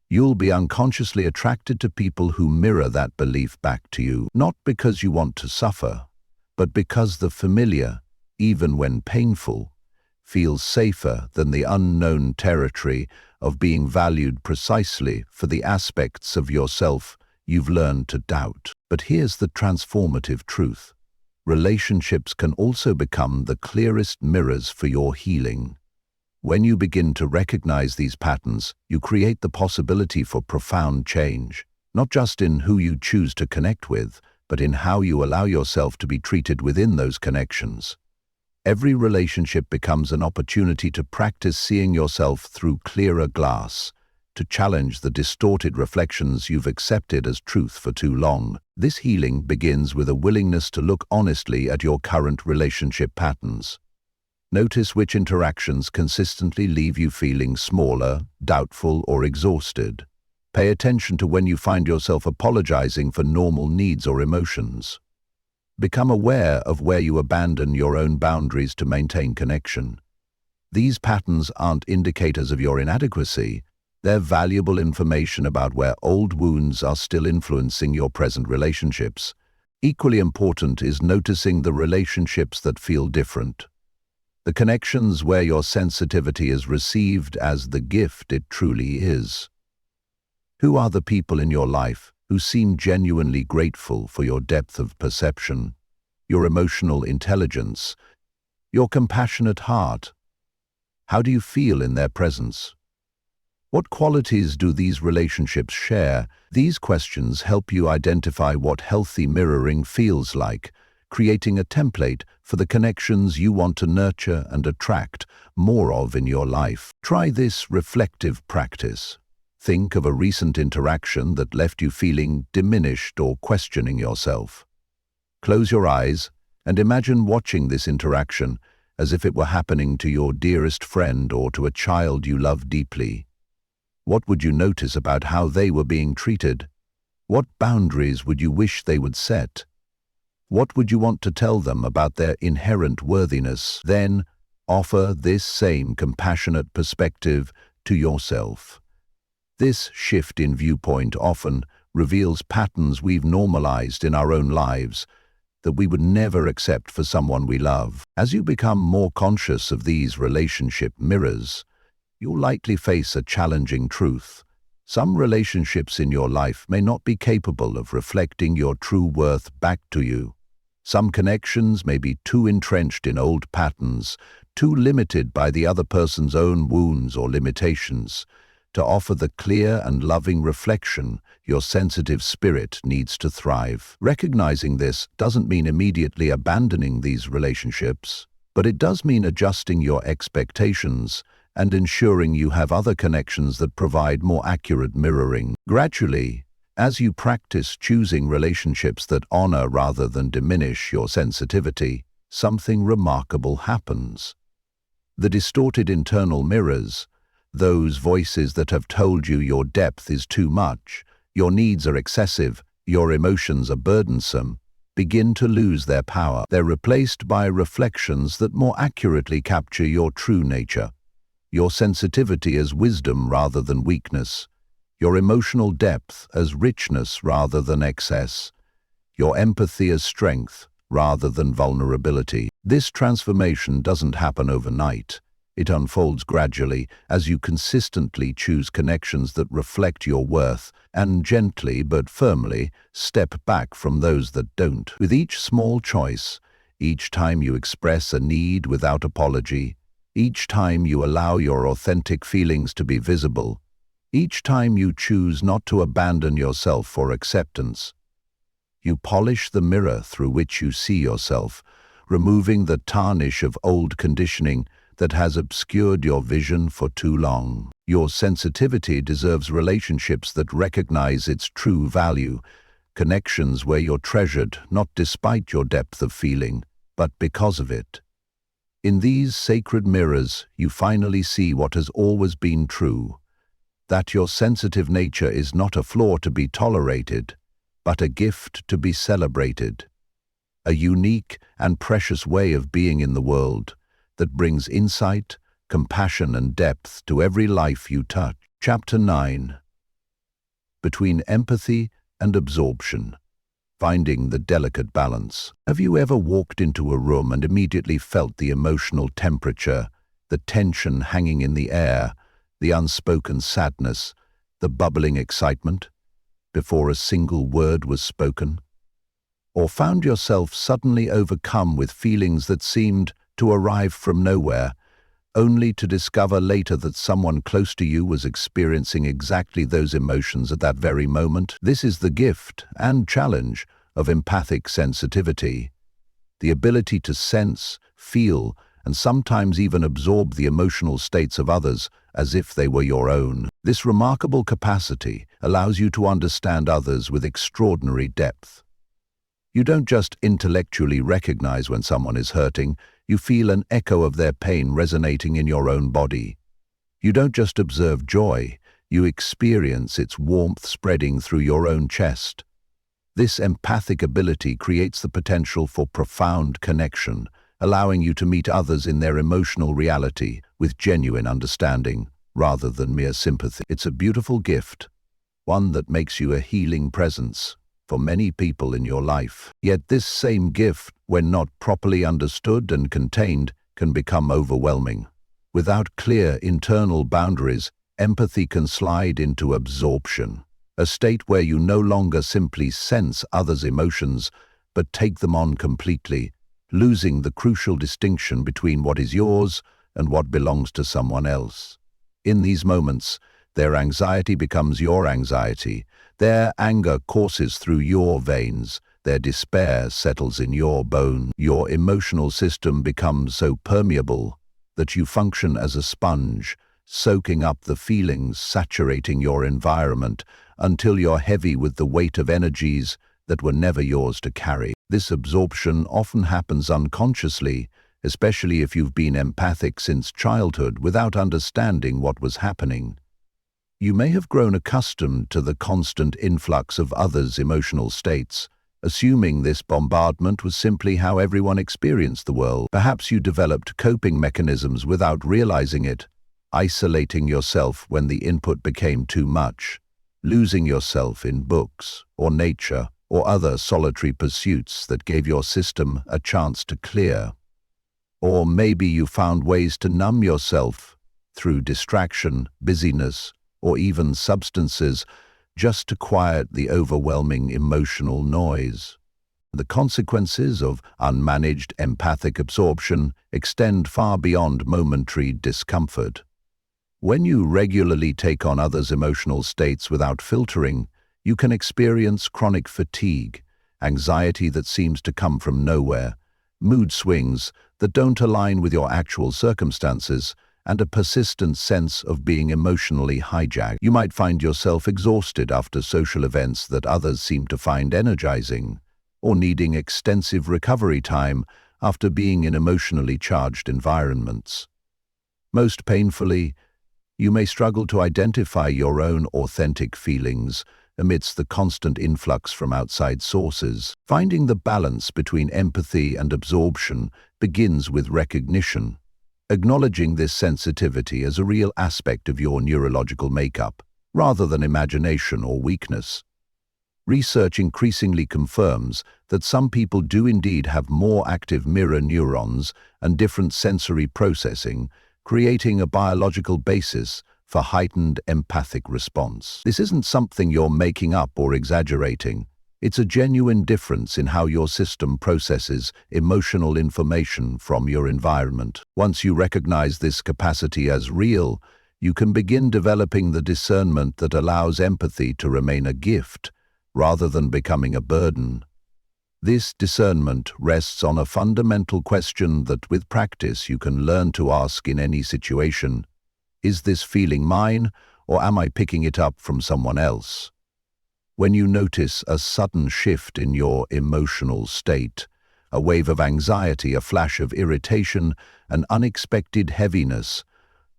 you'll be unconsciously attracted to people who mirror that belief back to you, not because you want to suffer, but because the familiar, even when painful, feels safer than the unknown territory of being valued precisely for the aspects of yourself you've learned to doubt. But here's the transformative truth. Relationships can also become the clearest mirrors for your healing. When you begin to recognize these patterns, you create the possibility for profound change, not just in who you choose to connect with, but in how you allow yourself to be treated within those connections. Every relationship becomes an opportunity to practice seeing yourself through clearer glass, to challenge the distorted reflections you've accepted as truth for too long. This healing begins with a willingness to look honestly at your current relationship patterns. Notice which interactions consistently leave you feeling smaller, doubtful, or exhausted. Pay attention to when you find yourself apologizing for normal needs or emotions. Become aware of where you abandon your own boundaries to maintain connection. These patterns aren't indicators of your inadequacy. They're valuable information about where old wounds are still influencing your present relationships. Equally important is noticing the relationships that feel different. The connections where your sensitivity is received as the gift it truly is. Who are the people in your life who seem genuinely grateful for your depth of perception, your emotional intelligence, your compassionate heart? How do you feel in their presence? What qualities do these relationships share? These questions help you identify what healthy mirroring feels like, creating a template for the connections you want to nurture and attract more of in your life. Try this reflective practice. Think of a recent interaction that left you feeling diminished or questioning yourself. Close your eyes And imagine watching this interaction as if it were happening to your dearest friend or to a child you love deeply. What would you notice about how they were being treated? What boundaries would you wish they would set? What would you want to tell them about their inherent worthiness? Then, offer this same compassionate perspective to yourself. This shift in viewpoint often reveals patterns we've normalized in our own lives that we would never accept for someone we love. As you become more conscious of these relationship mirrors, you'll likely face a challenging truth. Some relationships in your life may not be capable of reflecting your true worth back to you. Some connections may be too entrenched in old patterns, too limited by the other person's own wounds or limitations. To offer the clear and loving reflection your sensitive spirit needs to thrive. Recognizing this doesn't mean immediately abandoning these relationships, but it does mean adjusting your expectations and ensuring you have other connections that provide more accurate mirroring. Gradually, as you practice choosing relationships that honor rather than diminish your sensitivity, something remarkable happens. The distorted internal mirrors, those voices that have told you your depth is too much, your needs are excessive, your emotions are burdensome, begin to lose their power. They're replaced by reflections that more accurately capture your true nature, your sensitivity as wisdom rather than weakness, your emotional depth as richness rather than excess, your empathy as strength rather than vulnerability. This transformation doesn't happen overnight. It unfolds gradually as you consistently choose connections that reflect your worth and gently but firmly step back from those that don't. With each small choice, each time you express a need without apology, each time you allow your authentic feelings to be visible, each time you choose not to abandon yourself for acceptance, you polish the mirror through which you see yourself, removing the tarnish of old conditioning that has obscured your vision for too long. Your sensitivity deserves relationships that recognize its true value, connections where you're treasured not despite your depth of feeling, but because of it. In these sacred mirrors, you finally see what has always been true, that your sensitive nature is not a flaw to be tolerated, but a gift to be celebrated. A unique and precious way of being in the world that brings insight, compassion, and depth to every life you touch. Chapter 9. Between empathy and absorption. Finding the delicate balance. Have you ever walked into a room and immediately felt the emotional temperature, the tension hanging in the air, the unspoken sadness, the bubbling excitement, before a single word was spoken? Or found yourself suddenly overcome with feelings that seemed to arrive from nowhere, only to discover later that someone close to you was experiencing exactly those emotions at that very moment? This is the gift and challenge of empathic sensitivity, the ability to sense, feel, and sometimes even absorb the emotional states of others as if they were your own. This remarkable capacity allows you to understand others with extraordinary depth. You don't just intellectually recognize when someone is hurting, you feel an echo of their pain resonating in your own body. You don't just observe joy, you experience its warmth spreading through your own chest. This empathic ability creates the potential for profound connection, allowing you to meet others in their emotional reality with genuine understanding, rather than mere sympathy. It's a beautiful gift, one that makes you a healing presence for many people in your life. Yet this same gift, when not properly understood and contained, can become overwhelming. Without clear internal boundaries, empathy can slide into absorption, a state where you no longer simply sense others' emotions, but take them on completely, losing the crucial distinction between what is yours and what belongs to someone else. In these moments, their anxiety becomes your anxiety, their anger courses through your veins, their despair settles in your bone. Your emotional system becomes so permeable that you function as a sponge, soaking up the feelings, saturating your environment until you're heavy with the weight of energies that were never yours to carry. This absorption often happens unconsciously, especially if you've been empathic since childhood without understanding what was happening. You may have grown accustomed to the constant influx of others' emotional states, assuming this bombardment was simply how everyone experienced the world. Perhaps you developed coping mechanisms without realizing it, isolating yourself when the input became too much, losing yourself in books or nature or other solitary pursuits that gave your system a chance to clear. Or maybe you found ways to numb yourself through distraction, busyness, or even substances, just to quiet the overwhelming emotional noise. The consequences of unmanaged empathic absorption extend far beyond momentary discomfort. When you regularly take on others' emotional states without filtering, you can experience chronic fatigue, anxiety that seems to come from nowhere, mood swings that don't align with your actual circumstances, and a persistent sense of being emotionally hijacked. You might find yourself exhausted after social events that others seem to find energizing, or needing extensive recovery time after being in emotionally charged environments. Most painfully, you may struggle to identify your own authentic feelings amidst the constant influx from outside sources. Finding the balance between empathy and absorption begins with recognition, acknowledging this sensitivity as a real aspect of your neurological makeup, rather than imagination or weakness. Research increasingly confirms that some people do indeed have more active mirror neurons and different sensory processing, creating a biological basis for heightened empathic response. This isn't something you're making up or exaggerating. It's a genuine difference in how your system processes emotional information from your environment. Once you recognize this capacity as real, you can begin developing the discernment that allows empathy to remain a gift, rather than becoming a burden. This discernment rests on a fundamental question that with practice you can learn to ask in any situation. Is this feeling mine, or am I picking it up from someone else? When you notice a sudden shift in your emotional state, a wave of anxiety, a flash of irritation, an unexpected heaviness,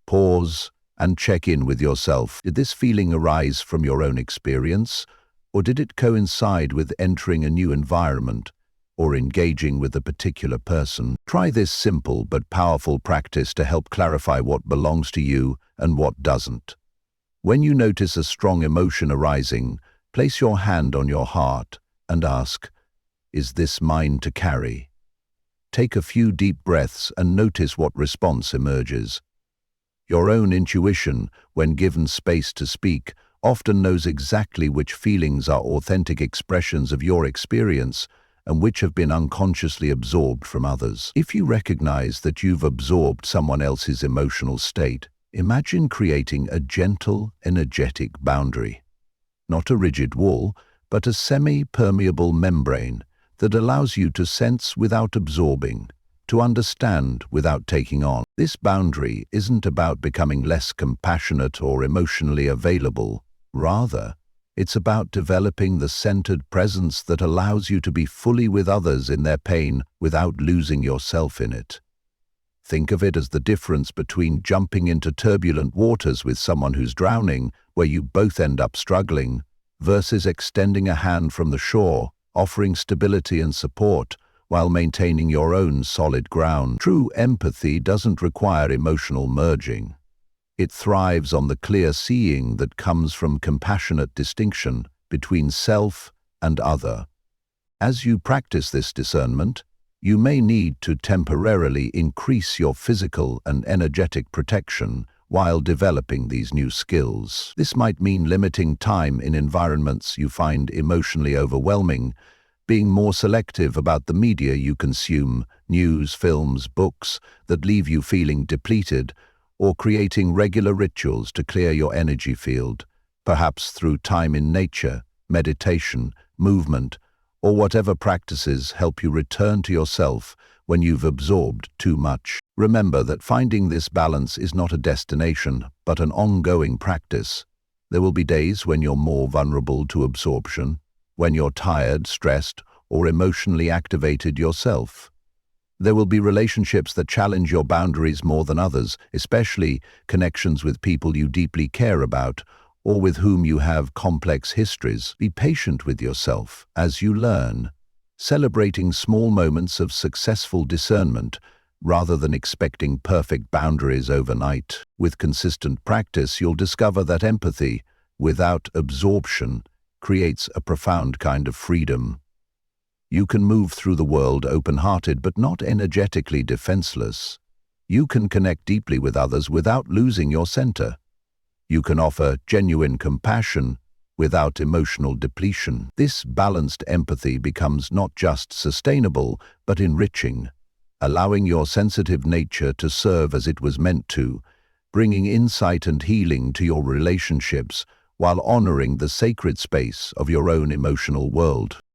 pause and check in with yourself. Did this feeling arise from your own experience, or did it coincide with entering a new environment or engaging with a particular person? Try this simple but powerful practice to help clarify what belongs to you and what doesn't. When you notice a strong emotion arising, place your hand on your heart and ask, "Is this mine to carry?" Take a few deep breaths and notice what response emerges. Your own intuition, when given space to speak, often knows exactly which feelings are authentic expressions of your experience and which have been unconsciously absorbed from others. If you recognize that you've absorbed someone else's emotional state, imagine creating a gentle, energetic boundary. Not a rigid wall, but a semi-permeable membrane that allows you to sense without absorbing, to understand without taking on. This boundary isn't about becoming less compassionate or emotionally available. Rather, it's about developing the centered presence that allows you to be fully with others in their pain without losing yourself in it. Think of it as the difference between jumping into turbulent waters with someone who's drowning, where you both end up struggling, versus extending a hand from the shore, offering stability and support, while maintaining your own solid ground. True empathy doesn't require emotional merging. It thrives on the clear seeing that comes from compassionate distinction between self and other. As you practice this discernment, you may need to temporarily increase your physical and energetic protection while developing these new skills. This might mean limiting time in environments you find emotionally overwhelming, being more selective about the media you consume, news, films, books that leave you feeling depleted, or creating regular rituals to clear your energy field, perhaps through time in nature, meditation, movement, or whatever practices help you return to yourself when you've absorbed too much. Remember that finding this balance is not a destination, but an ongoing practice. There will be days when you're more vulnerable to absorption, when you're tired, stressed, or emotionally activated yourself. There will be relationships that challenge your boundaries more than others, especially connections with people you deeply care about or with whom you have complex histories. Be patient with yourself as you learn, celebrating small moments of successful discernment rather than expecting perfect boundaries overnight. With consistent practice, you'll discover that empathy, without absorption, creates a profound kind of freedom. You can move through the world open-hearted but not energetically defenseless. You can connect deeply with others without losing your center. You can offer genuine compassion without emotional depletion. This balanced empathy becomes not just sustainable but enriching, allowing your sensitive nature to serve as it was meant to, bringing insight and healing to your relationships while honoring the sacred space of your own emotional world.